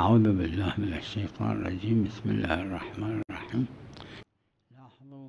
أعوذ بالله من الشيطان الرجيم بسم الله الرحمن الرحيم لاحظوا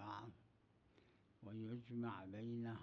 بعض ويجمع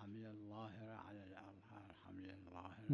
حمل الظاهر على الأظهر حمل الظاهر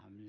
حمل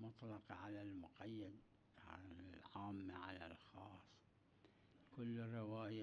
المطلق على المقيد العام على الخاص كل رواية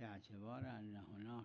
باعتبار أن هناك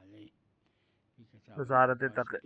عليه في كتاب المقاصد في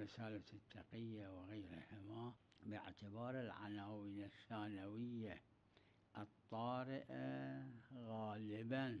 رسالة التقية وغيرهما باعتبار العناوين الثانوية الطارئة غالبا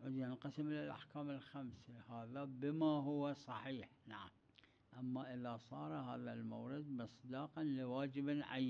مختلفة ينقسم إلى الأحكام الخمسة هذا بما هو صحيح نعم. أما إذا صار هذا المورد مصداقا لواجب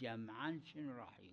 جمعا شنو راح يكون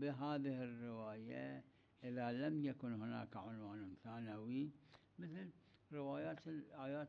بهذه الرواية إذا لم يكن هناك عنوان ثانوي مثل روايات الآيات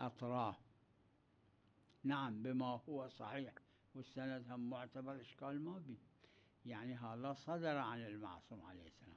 أطراف نعم بما هو صحيح والسند هم معتبر إشكال ما بي يعني هذا صدر عن المعصوم عليه السلام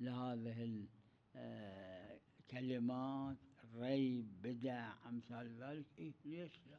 لهذه الكلمات ريب بدع أمثال ذلك إيه ليش لا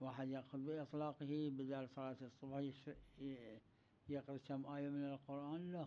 واحد يأخذ بإطلاقه بدل صلاة الصبح يقرأ كم آية من القرآن لا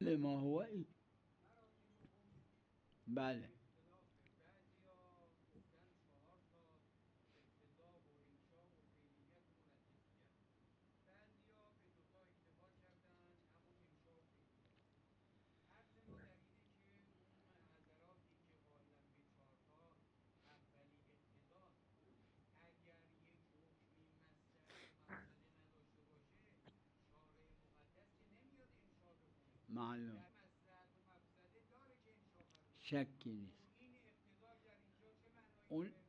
لما هو إيه بله معلوم شکی نیست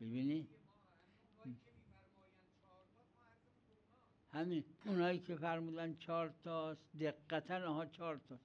ببینی همین اونایی که فرمودن 4 تاست دقیقاً آها 4 تاست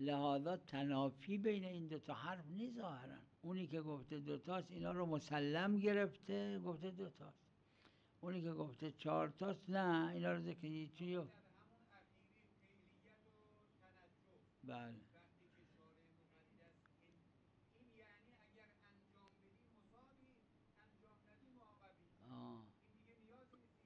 لحاظا تنافی بین این دوتا حرف نیست ظاهرا اونی که گفته دوتاست اینا رو مسلم گرفته گفته دوتاست اونی که گفته 4 تاست نه اینا رو ذکر چیو بله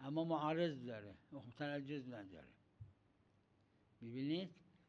اما معارض داره تنجز نداره ببینید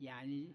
یعنی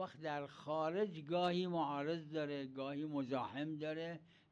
وقت در خارج گاهی معارض داره گاهی مزاحم داره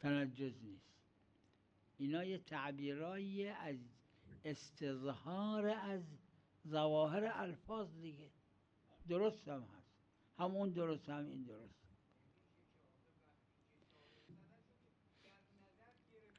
تنجز نیست اینا یه تعبیرایی از استظهار از ظواهر الفاظ دیگه درست هم هست هم اون درست هم این درست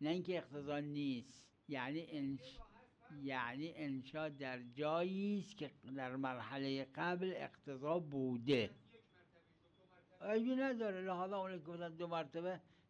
نه اینکه اقتضا نیست یعنی انشا در جایی است که در مرحله قبل اقتضا بوده عیبی نداره لحاظا اون که گفتن 2 مرتبه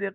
اینا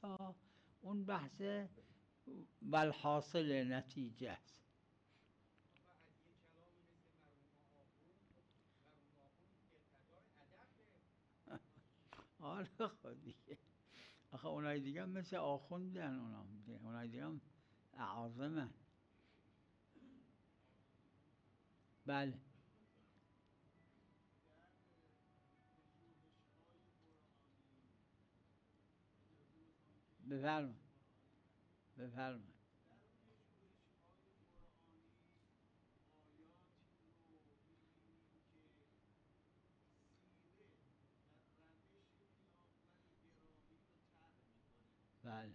تا اون بحث بالحاصل نتیجه است آره خود دیگه آخه اونای دیگه هم مثل آخوندن اونای دیگه هم اعاظمن بله بفرمایید بله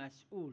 مسئول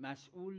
مسئول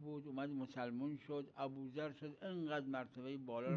بود اومد مسلمون شد ابوذر شد اینقدر مرتبه بالا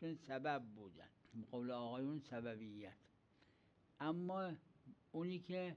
چون سبب بودن قول آقایون سببیت اما اونی که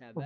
سبب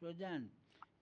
شدن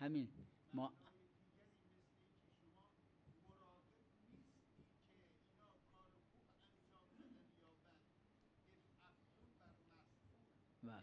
همین ما بله.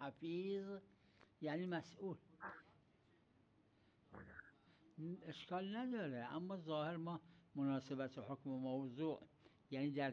حفیظ یعنی مسئول اشکال نداره اما ظاهر ما مناسبت حکم موضوع یعنی در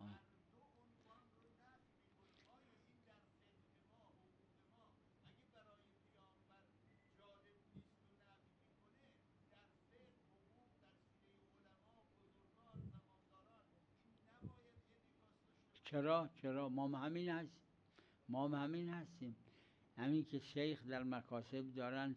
آه. چرا ما هم همین هستیم ما هم همین هستیم همین که شیخ در مکاسب دارن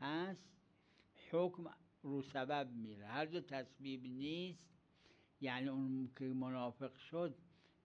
هست حکم رو سبب میره. هر جا تسبیب نیست یعنی اون که منافق شد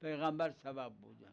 پیغمبر سبب بودن.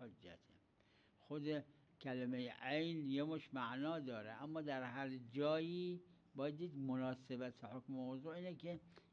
حجته. خود کلمه عین یه مش معنا داره، اما در هر جایی باید دید مناسبت حکم موضوع اینه که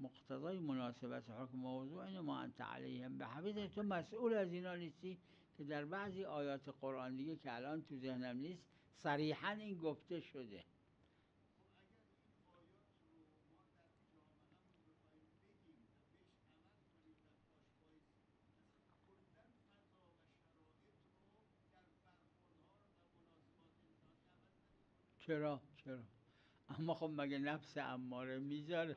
مقتضای مناسبت حکم موضوع اینه. ما انت علیهم بحفیظ، تو مسئول از اینا نیستی که در بعضی آیات قرآن دیگه که الان تو ذهنم نیست صریحا این گفته شده. چرا؟ اما خب مگه نفس اماره میذاره؟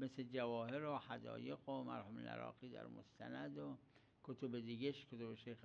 مثل جواهر و حدایق و مرحوم العراقی در مستند و کتب دیگهش، کتب شیخ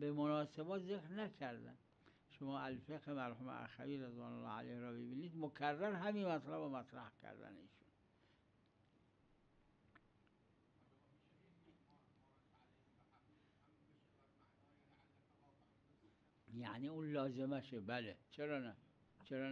به مناسبات ذکر نکردن. شما الفقه مرحوم اخوی رضوان الله علیه را ببینید، مکرر همین مطلب رو مطرح کردن ایشون. یعنی اون لازمشه. بله، چرا نه؟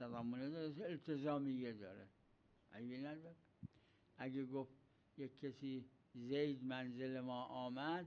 تضمنی داره، التزامیه داره. عیبی نداره. اگه گفت یک کسی زید منزل ما آمد،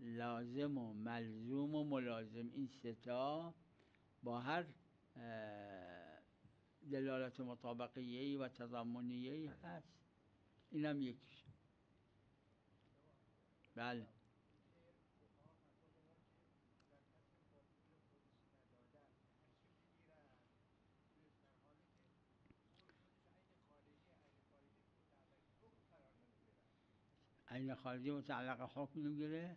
لازم و ملزوم و ملازم، این سه تا با هر دلالت مطابقیه‌ای و تضمنیه‌ای هست. اینم یکیش. بله. عین خارجی متعلق حکم میگیره.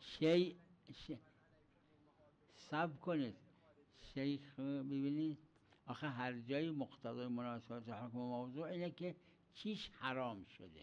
شیء صبر کنید. شیخ ببینید آخه هر جایی مقتضای مناسبت حکم موضوع اینه که چیش حرام شده.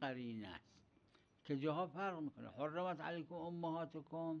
قرینه است که جاها فرق میکنه. حرمت علیکم امهاتکم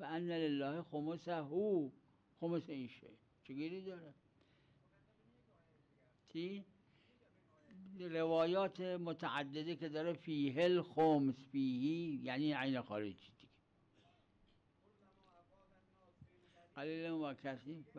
و ان لله خمسه، خمس این شی چه گیری داره؟ چی؟ روایات متعدده که داره فیه الخمس، فیهی یعنی عین خارجی دیگه. قلیل و کثیف.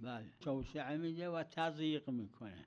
بله توسعه میده و تضییق میکنه.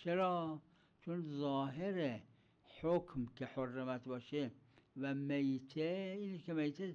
چرا؟ چون ظاهر حکم که حرمت باشه و میته اینه که میته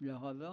لہذا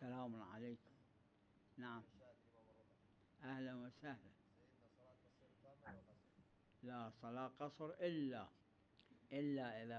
سلام علیکم. نعم اهلا وسهلا. لا صلاة قصر الا اذا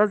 10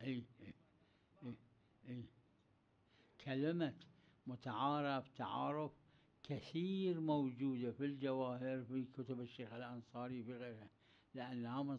أي أي أي أي. كلمة متعارف تعارف كثير موجودة في الجواهر في كتب الشيخ الأنصاري في غيرها لأنها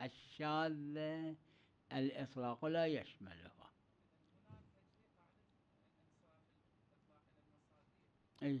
الشاذة الإطلاق لا يشملها. أي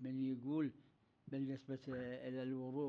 من يقول بالنسبة إلى الوضوء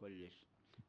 كلش.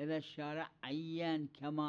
إذا الشارع عين كما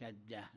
كالدهن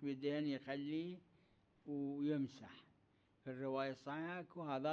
شو يدهن يخليه ويمسح. في الرواية الصحيحة هذا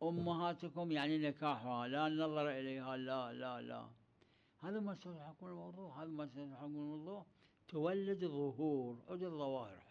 أمهاتكم يعني نكاحها لا النظر إليها لا لا لا. هذا مسألة حكم الموضوع. هذا مسألة حكم الموضوع تولد ظهور عد الظواهر حج.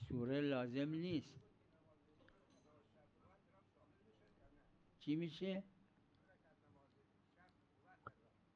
سوره لازم نیست. چی میشه؟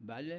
بله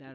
در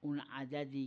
اون عددی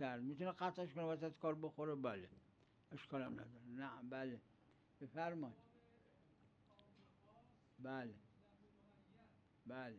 کرد میتونه قطعش کنه وسط کار بخوره، بله اشکال هم نداره. نه بله بفرمایید. بله بله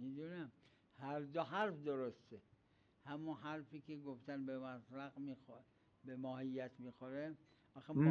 میدونم هر دو حرف درسته. همون حرفی که گفتن به مطلق میخوره، به ماهیت میخوره.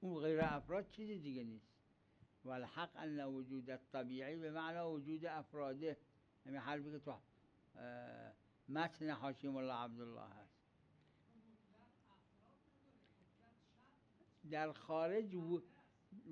اون غیر افراد چیز دیگه نیست. والحق ان وجود الطبیعی به معنی وجود افراده. همین حرفی که تو متن حاشیه ملا عبدالله هست. در خارج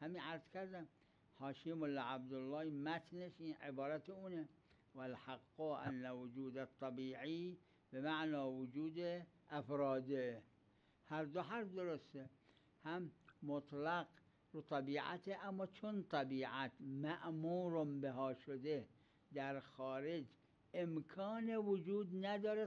همین عرض کردم حاشیه ملا عبدالله متنش این عبارت اونه. والحق ان وجود الطبیعی به معنی وجود افراده. هر دو حرف درسته. هم مطلق رو طبیعت، اما چون طبیعت مأمور بها شده در خارج امکان وجود نداره.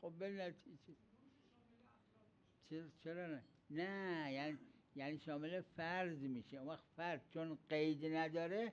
خب چرا نه؟ یعنی شامل فرض میشه. اون وقت فرض چون قید نداره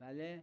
بله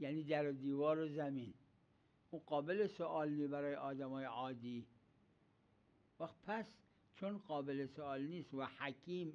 یعنی در و دیوار و زمین. اون قابل سوال نیست برای آدمای عادی. وقت پس چون قابل سوال نیست و حکیم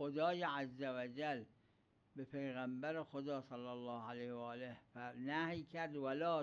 خدای عز و جل به پیغمبر خدا صلی الله علیه و آله نهی کرد ولا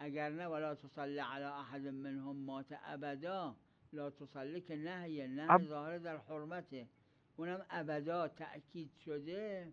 اگر نه ولا تصلی علی احد منهم مات ابدا، لا تصلی که نهی ظاهر در حرمته، اونم ابدا تأکید شده.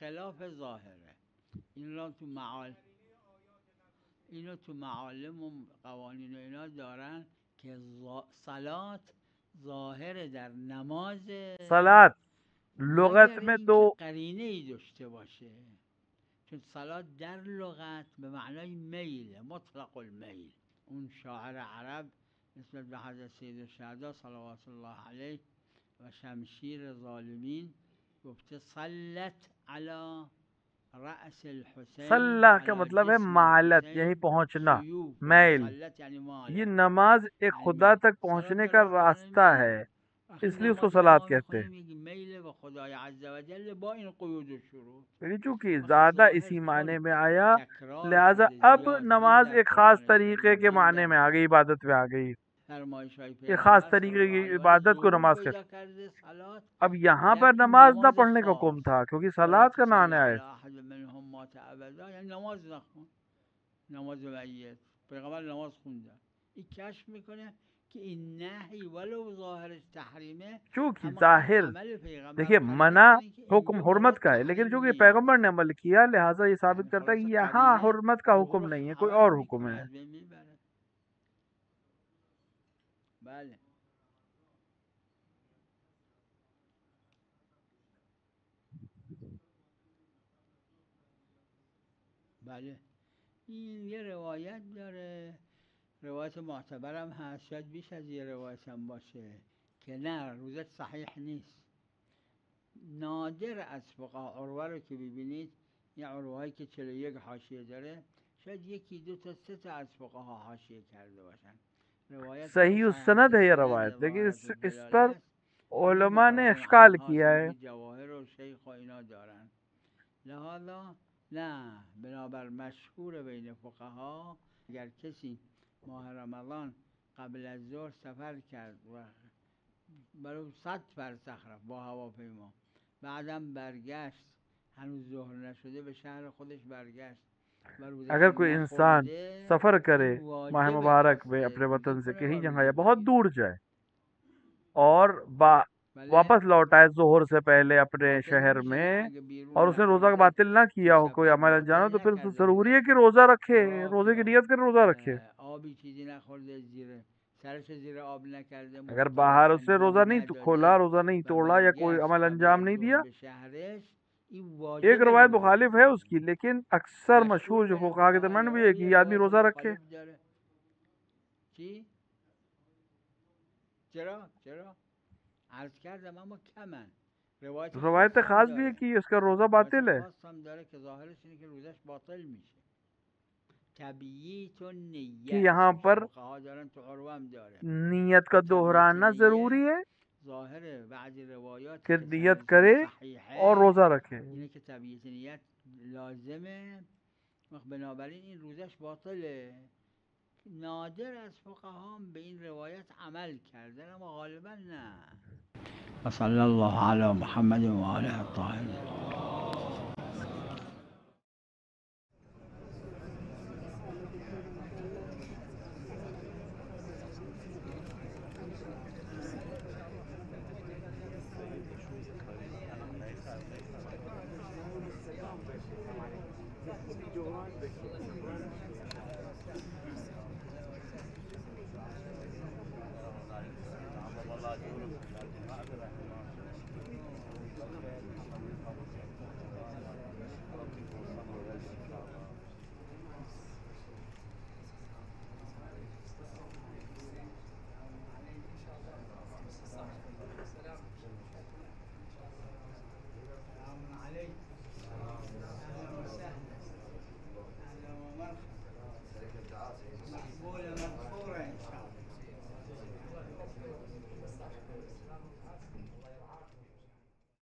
خلاف ظاهره. این را اینو تو معالم و قوانین و اینا دارن که صلات ظاهر در نماز، صلات لغت میں تو قرینه ای داشته باشه، چون صلات در لغت به معنای میل، مطلق المیل. اون شاعر عرب نسبت به حضرت سید الشهدا صلوات الله علیه و شمشیر ظالمین گفته صلت علی رأس الحسین، صلح کا مطلب ہے معلت، یہی پہنچنا، میل. یہ نماز ایک خدا تک پہنچنے کا راستہ ہے، اس لیے اس کو صلات کہتے ہیں. چونکہ زیادہ اسی معنی میں آیا، لہذا اب نماز ایک خاص طریقے کے معنی میں آ گئی، عبادت میں آ گئی، ایک خاص طریقے کی عبادت کو نماز کہتے. اب یہاں پر نماز نہ پڑھنے کا حکم تھا کیونکہ صلات کا معنی ہے. نماز میت پیغمبر نماز خوندن. این کشف میکنه که این نهی ولو ظاهرش تحریمه، چونکہ ظاہر دیکھیے منع حکم حرمت کا ہے، لیکن چونکہ پیغمبر نے عمل کیا لہٰذا یہ ثابت کرتا ہے کہ یہاں حرمت کا حکم نہیں ہے، کوئی اور حکم ہے. بله بله این یه روایت داره، روایت معتبرم هست، شاید بیش از یه روایت هم باشه که نه روزت صحیح نیست. نادر از فقها عروه رو که ببینید، یه عروهایی که 41 حاشیه داره، شاید یکی دو تا سه تا از فقها حاشیه کرده باشن. صحیح السند ہے یہ روایت، لیکن اس پر علماء نے اشکال کیا ہے. جواهر و شیخ و اینا دارن، لہذا نه بنابر مشهور بین فقها اگر کسی ماه رمضان قبل از ظهر سفر کرد و برای 100 فرسخ رفت با هواپیما، بعدم برگشت هنوز ظهر نشده به شهر خودش برگشت، اگر کوئی انسان سفر کرے ماہ مبارک میں اپنے وطن سے کہیں جگہ یا بہت دور جائے اور واپس لوٹ آئے ظہر سے پہلے اپنے شہر میں اور اس نے روزہ باطل نہ کیا ہو، کوئی عمل انجام، تو پھر ضروری ہے کہ روزہ رکھے، روزے کی نیت کرے روزہ رکھے. اگر باہر اس نے روزہ نہیں کھولا، روزہ نہیں توڑا یا کوئی عمل انجام نہیں دیا، ایک روایت مخالف ہے اس کی، لیکن اکثر مشہور جو فقہا کے درمیان بھی ہے کہ یہ آدمی روزہ رکھے. روایت خاص بھی ہے کہ اس کا روزہ باطل ہے. کہ یہاں پر نیت کا دہرانا ضروری ہے کہ نیت کرے اور روزہ رکھے. بنابراین این روزش باطله. نادر از فقها هم به این روایت عمل کردن اما غالبا نه. وصلی الله علی محمد و آله الطاهرین.